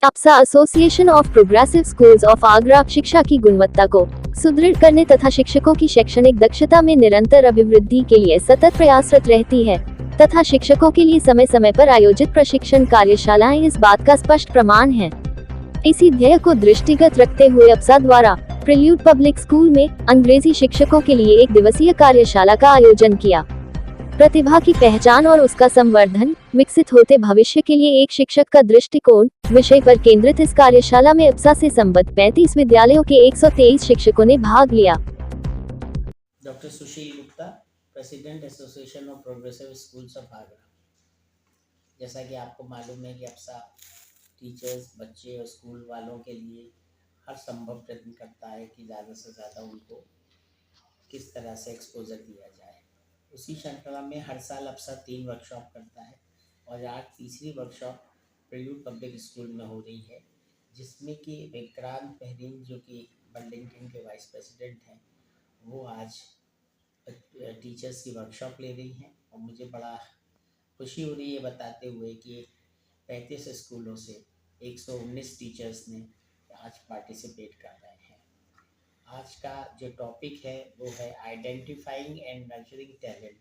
अप्सा association of progressive schools of Agra शिक्षा की गुणवत्ता को सुदृढ़ करने तथा शिक्षकों की शैक्षणिक दक्षता में निरंतर अभिवृद्धि के लिए सतत प्रयासरत रहती है तथा शिक्षकों के लिए समय समय पर आयोजित प्रशिक्षण कार्यशालाएं इस बात का स्पष्ट प्रमाण है। इसी ध्येय को दृष्टिगत रखते हुए अप्सा द्वारा प्रिल्यूड पब्लिक स्कूल में अंग्रेजी शिक्षकों के लिए 1 दिवसीय कार्यशाला का आयोजन किया। प्रतिभा की पहचान और उसका संवर्धन, विकसित होते भविष्य के लिए एक शिक्षक का दृष्टिकोण विषय पर केंद्रित इस कार्यशाला में अप्सा से संबद्ध 35 विद्यालयों के 123 शिक्षकों ने भाग लिया। Doctor Sushil Gupta, president association of progressive schools of Agra. जैसा कि आपको मालूम है कि अप्सा टीचर्स, बच्चे और स्कूल वालों के लिए हर संभव प्रयत्न करता है कि ज़्यादा से ज़्यादा उनको किस तरह से एक्सपोजर दिया जाए। उसी श्रृंखला में हर साल अप्सा 3 वर्कशॉप करता है और आज तीसरी वर्कशॉप प्रिल्यूड पब्लिक स्कूल में हो रही है, जिसमें कि विक्रांत बहरीन जो कि बर्लिंगटन के वाइस प्रेसिडेंट हैं, वो आज टीचर्स की वर्कशॉप ले रही हैं और मुझे बड़ा खुशी हो रही है बताते हुए कि 35 स्कूलों से 119 टीचर्स ने आज पार्टिसिपेट कर रहे हैं। आज का जो टॉपिक है वो है identifying and nurturing talent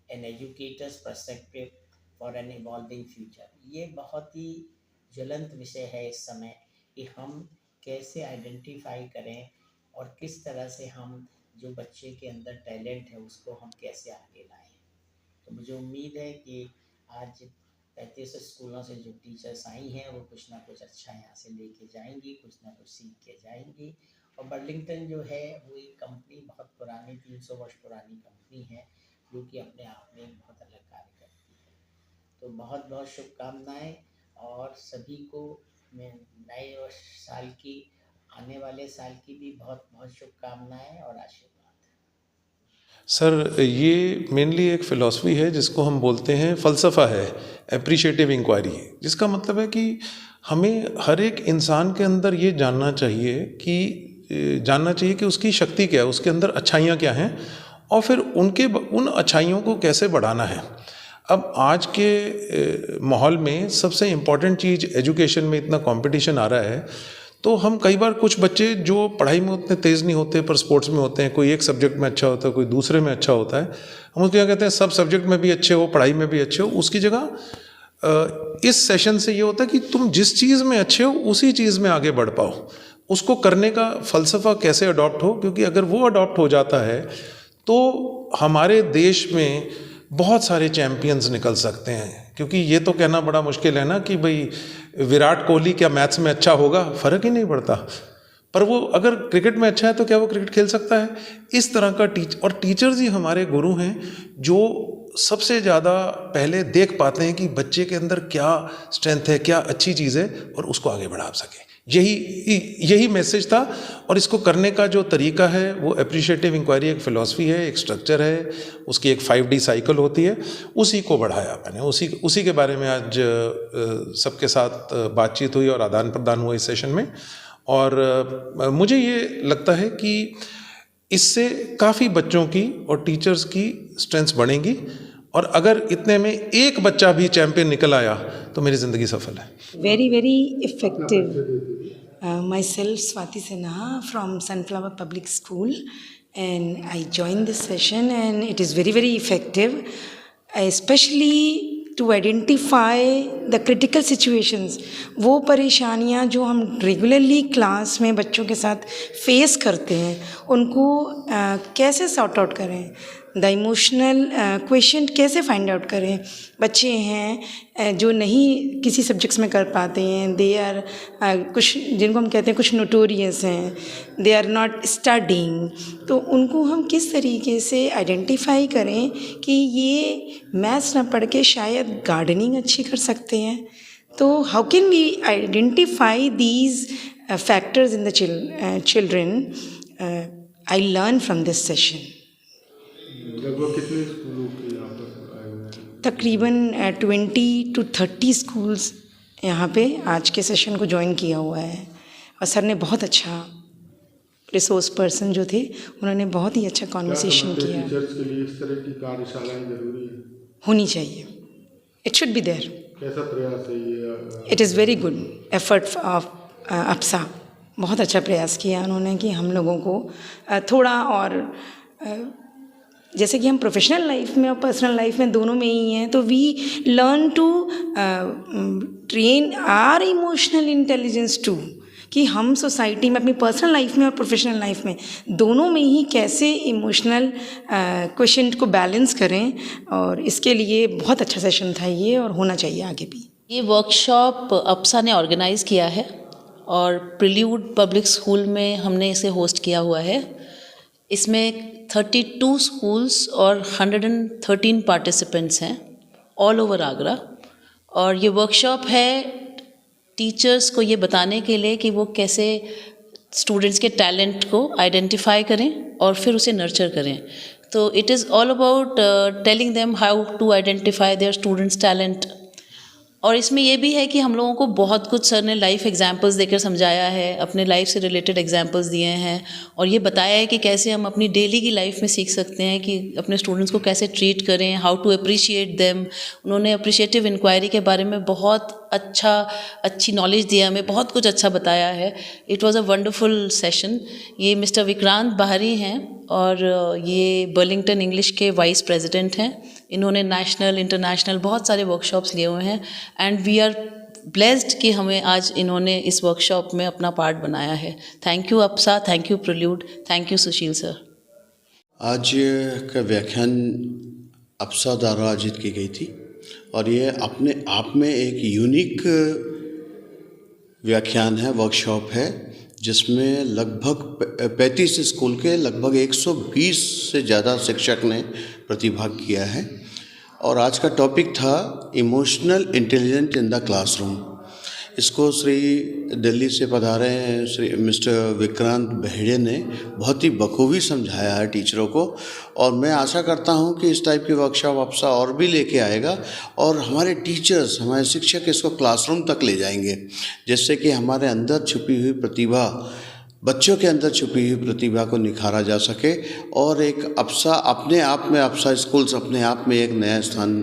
an educator's perspective for an evolving future. ये बहुत ही ज्वलंत विषय है इस समय कि हम कैसे आइडेंटिफाई करें और किस तरह से हम जो बच्चे के अंदर टैलेंट है उसको हम कैसे आगे लाएं। तो मुझे उम्मीद है कि आज 35 स्कूलों से जो टीचर्स आई हैं वो कुछ ना कुछ अच्छा यहाँ से लेके जाएंगी, कुछ ना कुछ सीख के जाएंगी। और बर्लिंगटन जो है वो एक कंपनी बहुत पुरानी 300 वर्ष पुरानी कंपनी है जो कि अपने आप में बहुत अलग कार्य करती है। तो बहुत बहुत शुभकामनाएं और सभी को मैं नए वर्ष साल की, आने वाले साल की भी बहुत बहुत शुभकामनाएं और आशीर्वाद। सर, ये मेनली एक फ़िलॉसफी है जिसको हम बोलते हैं, फ़लसफ़ा है एप्रिशिएटिव इंक्वायरी, जिसका मतलब है कि हमें हर एक इंसान के अंदर ये जानना चाहिए कि उसकी शक्ति क्या है, उसके अंदर अच्छाइयाँ क्या हैं और फिर उन अच्छाइयों को कैसे बढ़ाना है। अब आज के माहौल में सबसे इम्पॉर्टेंट चीज़, एजुकेशन में इतना कंपटीशन आ रहा है, तो हम कई बार कुछ बच्चे जो पढ़ाई में उतने तेज़ नहीं होते पर स्पोर्ट्स में होते हैं, कोई एक सब्जेक्ट में अच्छा होता है, कोई दूसरे में अच्छा होता है, हम उसको क्या कहते हैं, सब सब्जेक्ट में भी अच्छे हो, पढ़ाई में भी अच्छे हो। उसकी जगह इस सेशन से ये होता है कि तुम जिस चीज़ में अच्छे हो उसी चीज़ में आगे बढ़ पाओ, उसको करने का फ़लसफ़ा कैसे अडॉप्ट हो, क्योंकि अगर वो अडॉप्ट हो जाता है तो हमारे देश में बहुत सारे चैम्पियंस निकल सकते हैं। क्योंकि ये तो कहना बड़ा मुश्किल है ना कि भाई विराट कोहली क्या मैथ्स में अच्छा होगा, फ़र्क ही नहीं पड़ता, पर वो अगर क्रिकेट में अच्छा है तो क्या वो क्रिकेट खेल सकता है। इस तरह का टीचर्स ही हमारे गुरु हैं जो सबसे ज़्यादा पहले देख पाते हैं कि बच्चे के अंदर क्या स्ट्रेंथ है, क्या अच्छी चीज़ है और उसको आगे बढ़ा सकें। यही मैसेज था और इसको करने का जो तरीका है वो एप्रिशिएटिव इंक्वायरी एक फ़िलॉसफी है, एक स्ट्रक्चर है, उसकी एक 5D साइकिल होती है, उसी को बढ़ाया मैंने। उसी के बारे में आज सबके साथ बातचीत हुई और आदान प्रदान हुआ इस सेशन में। और मुझे ये लगता है कि इससे काफ़ी बच्चों की और टीचर्स की स्ट्रेंथ्स बढ़ेंगी और अगर इतने में एक बच्चा भी चैंपियन निकल आया तो मेरी ज़िंदगी सफल है। Very, very effective. Myself, Swati Sinha from Sunflower Public School, and I joined this session, and it is very, very effective, especially to identify the critical situations. वो परेशानियाँ जो हम रेगुलरली क्लास में बच्चों के साथ फेस करते हैं, उनको कैसे सॉर्ट आउट करें, द इमोशनल क्वेश्चन कैसे फाइंड आउट करें। बच्चे हैं जो नहीं किसी सब्जेक्ट्स में कर पाते हैं, दे आर कुछ जिनको हम कहते हैं कुछ नोटोरियस हैं, दे आर नॉट स्टडिंग, तो उनको हम किस तरीके से आइडेंटिफाई करें कि ये मैथ्स ना पढ़ के शायद गार्डनिंग अच्छी कर सकते हैं। तो how can we identify these factors in the children. I learn from this session. लगभग कितने स्कूलों के यहाँ पर आए हुए हैं? तकरीबन 20 to 30 स्कूल्स यहाँ पे आज के सेशन को ज्वाइन किया हुआ है और सर ने बहुत अच्छा, रिसोर्स पर्सन जो थे उन्होंने बहुत ही अच्छा कॉन्वर्सेशन किया। टीचर्स के लिए इस तरह की कार्यशालाएं जरूरी है, होनी चाहिए। It should be there. कैसा प्रयास है ये? It is very good effort of APSA. बहुत अच्छा प्रयास किया उन्होंने कि हम लोगों को थोड़ा और जैसे कि हम प्रोफेशनल लाइफ में और पर्सनल लाइफ में दोनों में ही हैं, तो we learn to train our emotional intelligence too, कि हम सोसाइटी में अपनी पर्सनल लाइफ में और प्रोफेशनल लाइफ में दोनों में ही कैसे इमोशनल क्वेश्चन को बैलेंस करें. और इसके लिए बहुत अच्छा सेशन था ये, और होना चाहिए आगे भी. ये वर्कशॉप अप्सा ने ऑर्गेनाइज़ किया है और प्रिल्यूड पब्लिक स्कूल में हमने इसे होस्ट किया हुआ है. इसमें 32 स्कूल्स और 113 पार्टिसिपेंट्स हैं ऑल ओवर आगरा. और ये वर्कशॉप है टीचर्स को ये बताने के लिए कि वो कैसे स्टूडेंट्स के टैलेंट को आइडेंटिफाई करें और फिर उसे नर्चर करें. तो it is all about telling them how to identify their students talent. और इसमें ये भी है कि हम लोगों को बहुत कुछ सर ने लाइफ एग्जांपल्स देकर समझाया है, अपने लाइफ से रिलेटेड एग्जांपल्स दिए हैं, और ये बताया है कि कैसे हम अपनी डेली की लाइफ में सीख सकते हैं कि अपने स्टूडेंट्स को कैसे ट्रीट करें, हाउ टू अप्रिशिएट देम. उन्होंने अप्रिशिएटिव इंक्वायरी के बारे में बहुत अच्छी नॉलेज दिया, हमें बहुत कुछ अच्छा बताया है. It was a wonderful session. ये मिस्टर विक्रांत बाहरी हैं और ये बर्लिंगटन इंग्लिश के वाइस प्रेसिडेंट हैं. इन्होंने नेशनल इंटरनेशनल बहुत सारे वर्कशॉप्स लिए हुए हैं, एंड वी आर ब्लेस्ड कि हमें आज इन्होंने इस वर्कशॉप में अपना पार्ट बनाया है. Thank you APSA, thank you prelude, thank you Sushil sir. आज का व्याख्यान अप्सा द्वारा आयोजित की गई थी, और ये अपने आप में एक यूनिक व्याख्यान है, वर्कशॉप है, जिसमें लगभग 35 स्कूल के लगभग 120 से ज़्यादा शिक्षक ने प्रतिभाग किया है. और आज का टॉपिक था emotional intelligence in the classroom. इसको श्री दिल्ली से पधारे हैं श्री मिस्टर विक्रांत बहेड़े ने बहुत ही बखूबी समझाया है टीचरों को. और मैं आशा करता हूं कि इस टाइप की वर्कशॉप अप्सा और भी लेके आएगा, और हमारे टीचर्स, हमारे शिक्षक इसको क्लासरूम तक ले जाएंगे, जिससे कि हमारे अंदर छुपी हुई प्रतिभा, बच्चों के अंदर छुपी हुई प्रतिभा को निखारा जा सके. और एक अप्सा अपने आप में, अप्सा स्कूल्स अपने आप में एक नया स्थान